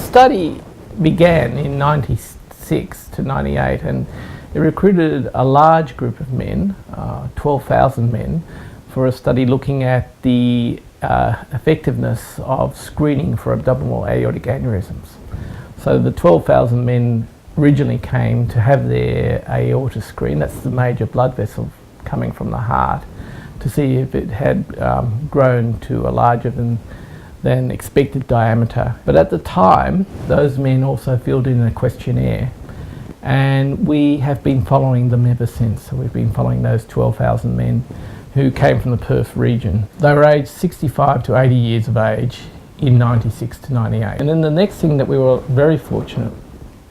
study began in 96 to 98, and it recruited a large group of men, 12,000 men, for a study looking at the effectiveness of screening for abdominal aortic aneurysms. So the 12,000 men originally came to have their aorta screened, that's the major blood vessel coming from the heart, to see if it had grown to a larger than expected diameter. But at the time, those men also filled in a questionnaire, and we have been following them ever since. So we've been following those 12,000 men who came from the Perth region. They were aged 65 to 80 years of age in 96 to 98. And then the next thing that we were very fortunate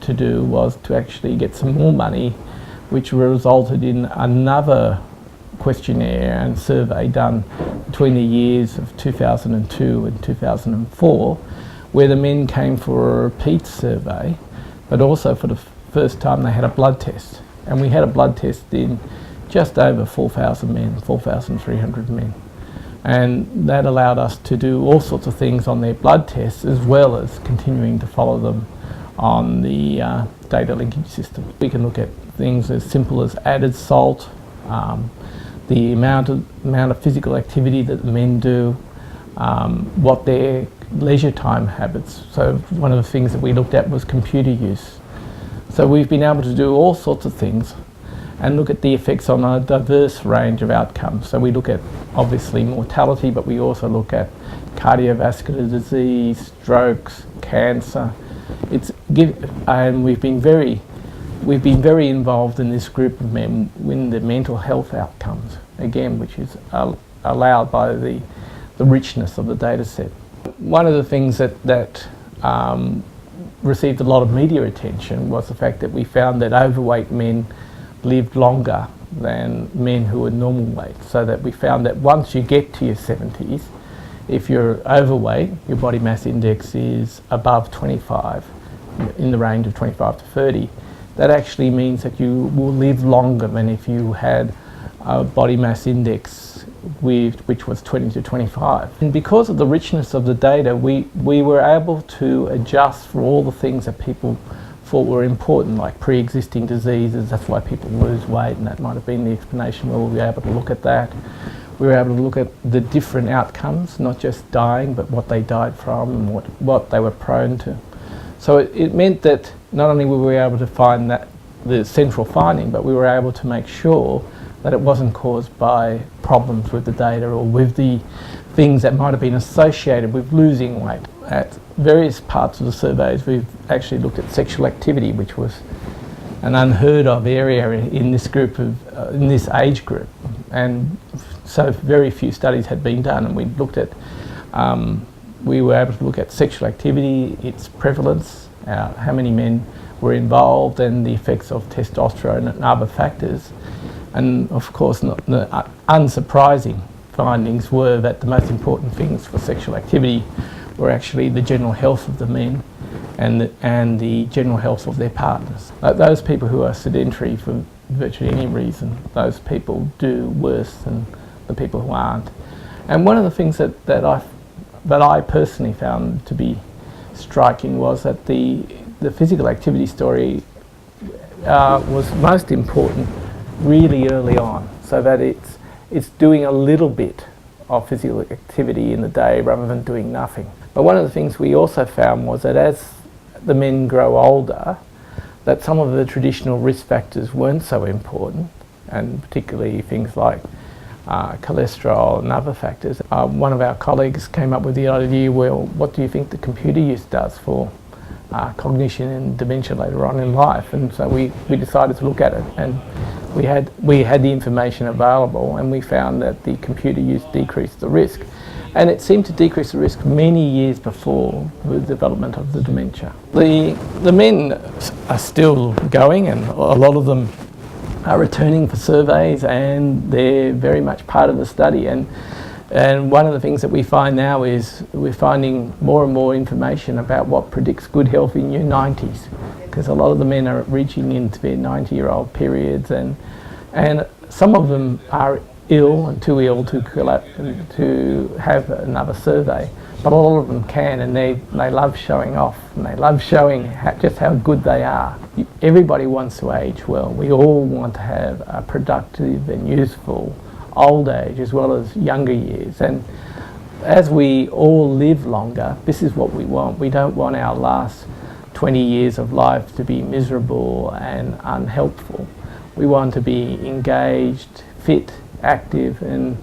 to do was to actually get some more money, which resulted in another questionnaire and survey done between the years of 2002 and 2004, where the men came for a repeat survey, but also for the first time they had a blood test. And we had a blood test in just over 4,000 men, 4,300 men. And that allowed us to do all sorts of things on their blood tests, as well as continuing to follow them on the data linkage system. We can look at things as simple as added salt, the amount of physical activity that the men do, what their leisure time habits. So one of the things that we looked at was computer use. So we've been able to do all sorts of things and look at the effects on a diverse range of outcomes. So we look at obviously mortality, but we also look at cardiovascular disease, strokes, cancer. And we've been very involved in this group of men in the mental health outcomes, again, which is allowed by the richness of the data set. One of the things that received a lot of media attention was the fact that we found that overweight men lived longer than men who were normal weight, so that we found that once you get to your 70s, if you're overweight, your body mass index is above 25, in the range of 25 to 30, that actually means that you will live longer than if you had a body mass index which was 20 to 25. And because of the richness of the data, we were able to adjust for all the things that people thought were important, like pre-existing diseases. That's why people lose weight, and that might have been the explanation. Well, we were able to look at that. We were able to look at the different outcomes, not just dying, but what they died from and what they were prone to. So it meant that not only were we able to find that the central finding, but we were able to make sure that it wasn't caused by problems with the data or with the things that might have been associated with losing weight. At various parts of the surveys, we've actually looked at sexual activity, which was an unheard of area in this group of in this age group, and so very few studies had been done, and we looked at we were able to look at sexual activity, its prevalence, how many men were involved, and the effects of testosterone and other factors. And of course, the unsurprising findings were that the most important things for sexual activity were actually the general health of the men and the general health of their partners. Those people who are sedentary for virtually any reason, those people do worse than the people who aren't. And one of the things that I personally found to be striking was that the physical activity story was most important really early on, so that it's doing a little bit of physical activity in the day rather than doing nothing. But one of the things we also found was that as the men grow older, that some of the traditional risk factors weren't so important, and particularly things like cholesterol and other factors. One of our colleagues came up with the idea, well, what do you think the computer use does for cognition and dementia later on in life? And so we decided to look at it, and we had the information available, and we found that the computer use decreased the risk, and it seemed to decrease the risk many years before the development of the dementia. The men are still going, and a lot of them are returning for surveys, and they're very much part of the study. And one of the things that we find now is we're finding more and more information about what predicts good health in your 90s, because a lot of the men are reaching into their 90-year-old periods, and some of them are ill and too ill to have another survey. but a lot of them can, and they love showing off, and they love showing just how good they are. Everybody wants to age well. We all want to have a productive and useful old age as well as younger years, and as we all live longer, this is what we want. We don't want our last 20 years of life to be miserable and unhelpful. We want to be engaged, fit, active, and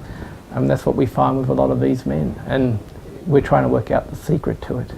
that's what we find with a lot of these men, and we're trying to work out the secret to it.